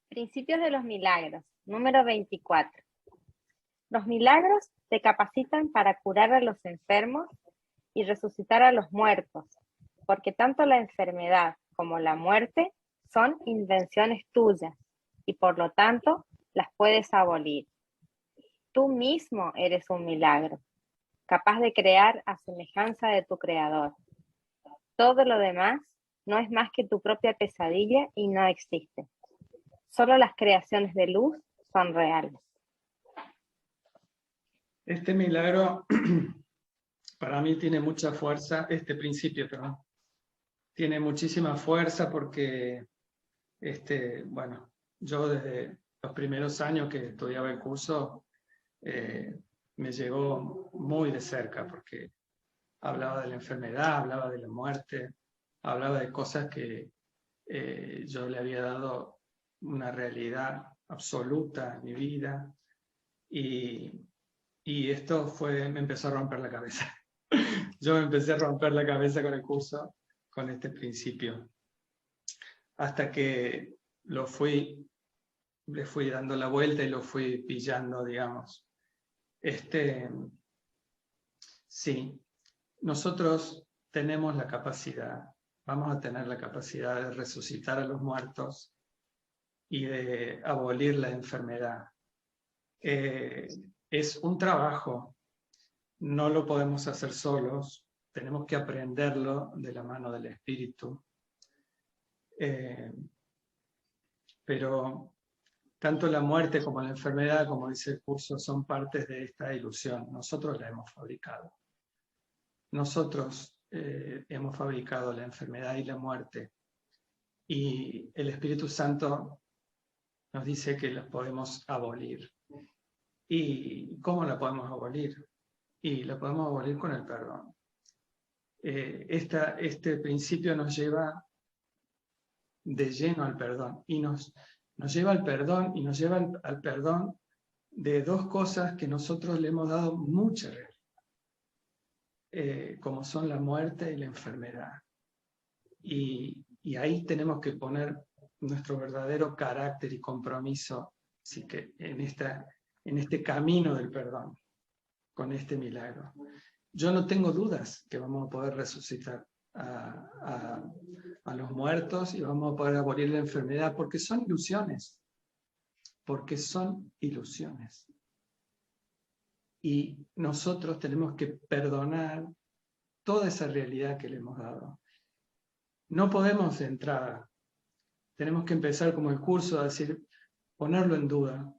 Principios de los milagros, número 24. Los milagros te capacitan para curar a los enfermos y resucitar a los muertos, porque tanto la enfermedad como la muerte son invenciones tuyas y por lo tanto las puedes abolir. Tú mismo eres un milagro, capaz de crear a semejanza de tu creador. Todo lo demás no es más que tu propia pesadilla y no existe. Solo las creaciones de luz son reales. Este milagro para mí tiene mucha fuerza, este principio, perdón, tiene muchísima fuerza porque, bueno, yo desde los primeros años que estudiaba el curso, me llegó muy de cerca porque hablaba de la enfermedad, hablaba de la muerte, hablaba de cosas que yo le había dado una realidad absoluta a mi vida y esto me empezó a romper la cabeza. Yo me empecé a romper la cabeza con el curso, con este principio, hasta que le fui dando la vuelta y lo fui pillando, digamos. Sí, nosotros tenemos la capacidad, vamos a tener la capacidad de resucitar a los muertos y de abolir la enfermedad. Es un trabajo, no lo podemos hacer solos, tenemos que aprenderlo de la mano del Espíritu. Pero tanto la muerte como la enfermedad, como dice el curso, son partes de esta ilusión. Nosotros la hemos fabricado. Nosotros hemos fabricado la enfermedad y la muerte. Y el Espíritu Santo nos dice que la podemos abolir. ¿Y cómo la podemos abolir? Y la podemos abolir con el perdón. Este principio nos lleva de lleno al perdón. Y nos lleva al perdón, y nos lleva al perdón de dos cosas que nosotros le hemos dado mucha realidad, como son la muerte y la enfermedad. Y ahí tenemos que poner nuestro verdadero carácter y compromiso, así que en este camino del perdón, con este milagro. Yo no tengo dudas que vamos a poder resucitar a los muertos y vamos a poder abolir la enfermedad, porque son ilusiones. Porque son ilusiones. Y nosotros tenemos que perdonar toda esa realidad que le hemos dado. No podemos de entrada. Tenemos que empezar como el curso a decir, ponerlo en duda.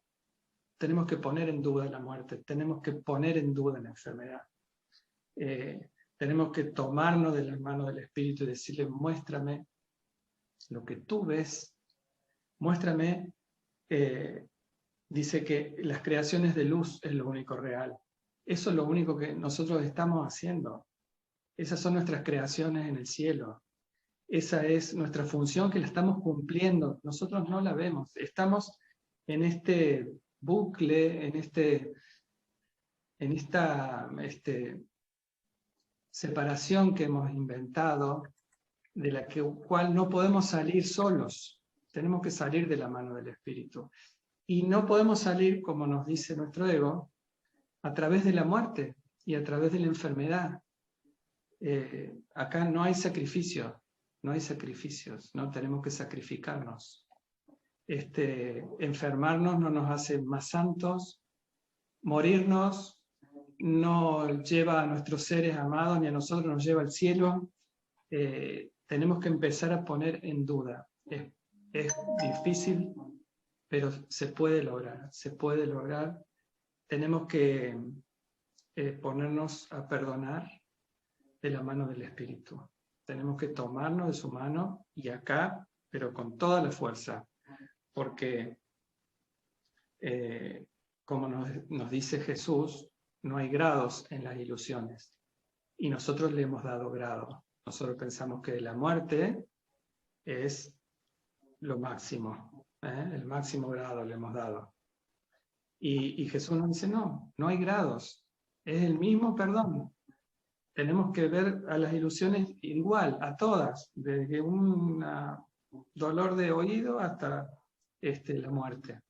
Tenemos que poner en duda la muerte. Tenemos que poner en duda la enfermedad. Tenemos que tomarnos de las manos del Espíritu y decirle, muéstrame lo que tú ves. Muéstrame, dice que las creaciones de luz es lo único real. Eso es lo único que nosotros estamos haciendo. Esas son nuestras creaciones en el cielo. Esa es nuestra función que la estamos cumpliendo. Nosotros no la vemos. Estamos en este bucle, en esta separación que hemos inventado, de la cual no podemos salir solos. Tenemos que salir de la mano del Espíritu. Y no podemos salir, como nos dice nuestro ego, a través de la muerte y a través de la enfermedad. Acá no hay sacrificio, no hay sacrificios, no tenemos que sacrificarnos. Enfermarnos no nos hace más santos, morirnos no lleva a nuestros seres amados ni a nosotros nos lleva al cielo. Tenemos que empezar a poner en duda. Es difícil, pero se puede lograr, se puede lograr. Tenemos que ponernos a perdonar de la mano del Espíritu. Tenemos que tomarnos de su mano y acá, pero con toda la fuerza, porque como nos dice Jesús, no hay grados en las ilusiones y nosotros le hemos dado grado. Nosotros pensamos que la muerte es lo máximo, el máximo grado le hemos dado. Y Jesús nos dice, no hay grados, es el mismo perdón. Tenemos que ver a las ilusiones igual, a todas, desde un dolor de oído hasta la muerte.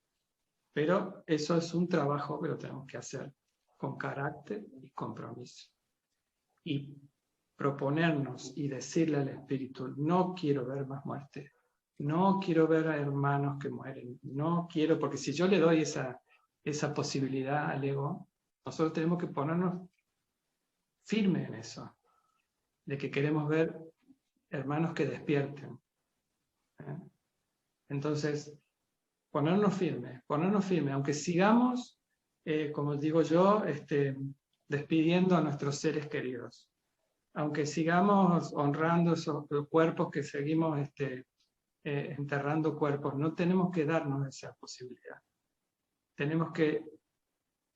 Pero eso es un trabajo que lo tenemos que hacer con carácter y compromiso. Y proponernos y decirle al Espíritu, no quiero ver más muerte, no quiero ver a hermanos que mueren, no quiero, porque si yo le doy esa posibilidad al ego, nosotros tenemos que ponernos firmes en eso, de que queremos ver hermanos que despierten. Entonces, ponernos firmes, aunque sigamos, como digo yo, despidiendo a nuestros seres queridos, aunque sigamos honrando esos cuerpos que seguimos enterrando cuerpos, no tenemos que darnos esa posibilidad. Tenemos que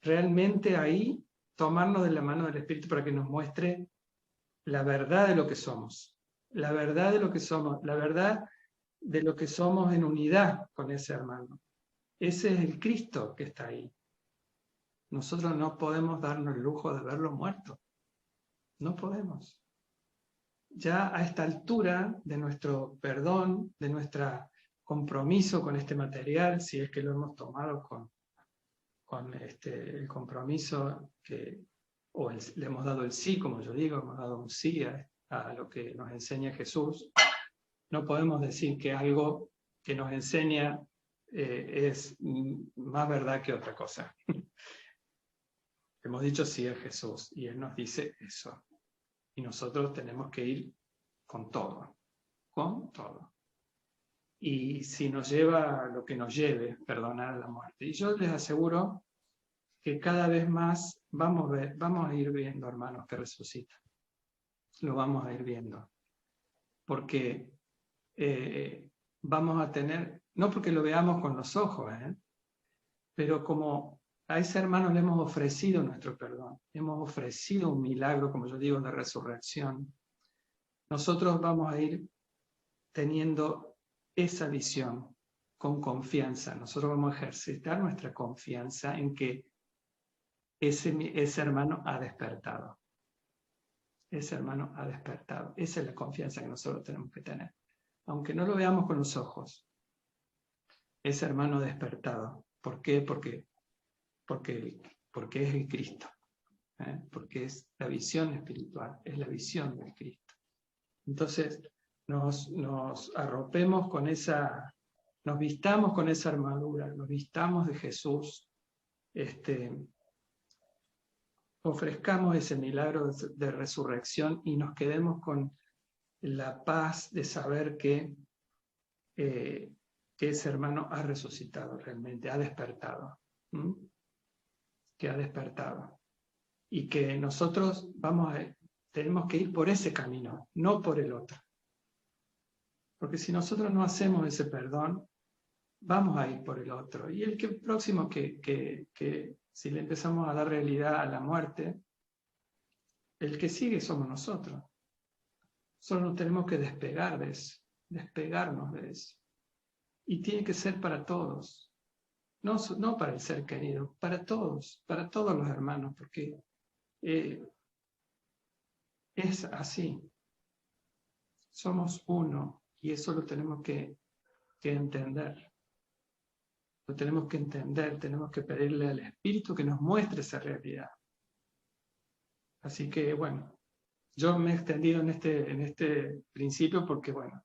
realmente ahí tomarnos de la mano del Espíritu para que nos muestre la verdad de lo que somos, la verdad de lo que somos, la verdad de lo que somos en unidad con ese hermano. Ese es el Cristo que está ahí. Nosotros no podemos darnos el lujo de verlo muerto. No podemos. Ya a esta altura de nuestro perdón, de nuestro compromiso con este material, si es que lo hemos tomado con el compromiso le hemos dado el sí, como yo digo, hemos dado un sí a lo que nos enseña Jesús, no podemos decir que algo que nos enseña es más verdad que otra cosa. Hemos dicho sí a Jesús y Él nos dice eso. Y nosotros tenemos que ir con todo. Y si nos lleva lo que nos lleve, perdonar a la muerte. Y yo les aseguro que cada vez más vamos a ir viendo hermanos que resucitan. Lo vamos a ir viendo. Porque vamos a tener, no porque lo veamos con los ojos, pero como a ese hermano le hemos ofrecido nuestro perdón, hemos ofrecido un milagro, como yo digo, de resurrección, nosotros vamos a ir teniendo esa visión con confianza. Nosotros vamos a ejercitar nuestra confianza en que ese hermano ha despertado. Ese hermano ha despertado. Esa es la confianza que nosotros tenemos que tener. Aunque no lo veamos con los ojos, ese hermano despertado. ¿Por qué? Porque es el Cristo. Porque es la visión espiritual, es la visión del Cristo. Entonces, nos arropemos con nos vistamos con esa armadura, nos vistamos de Jesús, ofrezcamos ese milagro de resurrección y nos quedemos con la paz de saber que ese hermano ha resucitado realmente, ha despertado, que ha despertado. Y que nosotros tenemos que ir por ese camino, no por el otro. Porque si nosotros no hacemos ese perdón, vamos a ir por el otro. Y el próximo que si le empezamos a dar realidad a la muerte, el que sigue somos nosotros. Solo nos tenemos que despegar de eso, despegarnos de eso. Y tiene que ser para todos. No para el ser querido, para todos los hermanos, porque es así. Somos uno y eso lo tenemos que entender. Lo tenemos que entender, tenemos que pedirle al Espíritu que nos muestre esa realidad. Así que, bueno, yo me he extendido en este principio porque, bueno,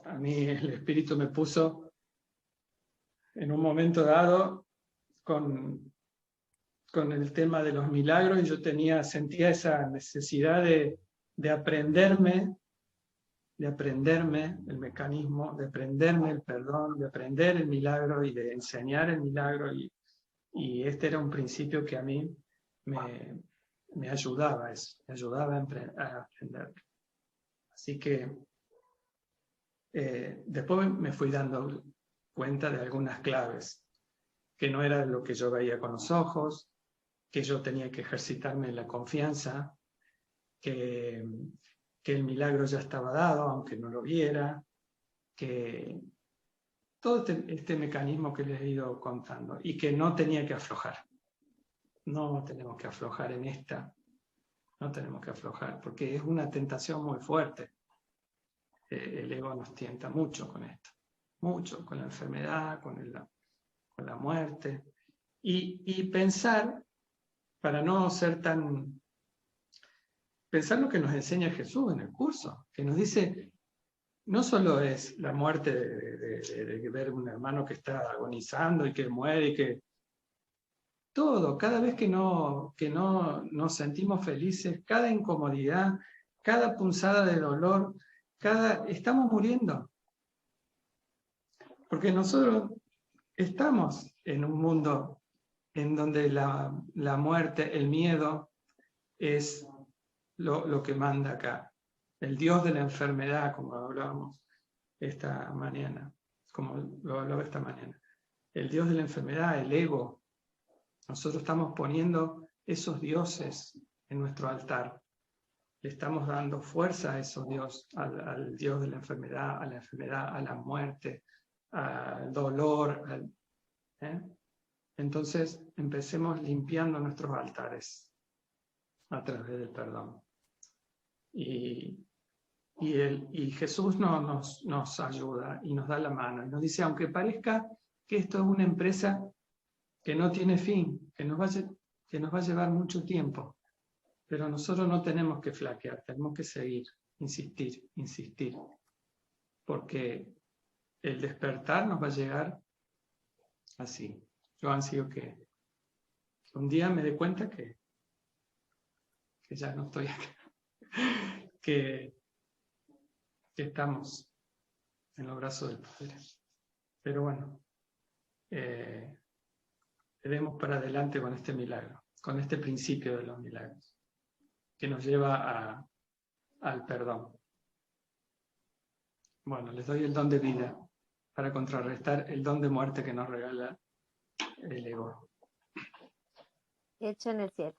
a mí el Espíritu me puso en un momento dado con el tema de los milagros y yo sentía esa necesidad de aprenderme el mecanismo, de aprenderme el perdón, de aprender el milagro y de enseñar el milagro. Y este era un principio que a mí me ayudaba eso, me ayudaba a aprender. Así que después me fui dando cuenta de algunas claves, que no era lo que yo veía con los ojos, que yo tenía que ejercitarme en la confianza, que el milagro ya estaba dado, aunque no lo viera, que todo este mecanismo que les he ido contando, y que no tenía que aflojar. No tenemos que aflojar en esta, no tenemos que aflojar, porque es una tentación muy fuerte. El ego nos tienta mucho con esto. mucho, con la enfermedad, con la muerte. Y pensar, para no ser tan... Pensar lo que nos enseña Jesús en el curso, que nos dice, no solo es la muerte de ver un hermano que está agonizando y que muere y que... Todo, cada vez que no nos sentimos felices, cada incomodidad, cada punzada de dolor, estamos muriendo. Porque nosotros estamos en un mundo en donde la muerte, el miedo, es lo que manda acá. El Dios de la enfermedad, como hablábamos esta mañana, como lo hablaba esta mañana. El Dios de la enfermedad, el ego. Nosotros estamos poniendo esos dioses en nuestro altar. Le estamos dando fuerza a esos dioses, al Dios de la enfermedad, a la muerte, al dolor. Entonces empecemos limpiando nuestros altares a través del perdón. Y Jesús nos ayuda y nos da la mano. Y nos dice, aunque parezca que esto es una empresa que no tiene fin, que nos va a llevar mucho tiempo, pero nosotros no tenemos que flaquear, tenemos que seguir, insistir, porque el despertar nos va a llegar así. Yo ansío que un día me dé cuenta que ya no estoy acá, que estamos en los brazos del Padre. Pero bueno, demos para adelante con este milagro, con este principio de los milagros, que nos lleva al perdón. Bueno, les doy el don de vida para contrarrestar el don de muerte que nos regala el ego. Hecho en el cielo.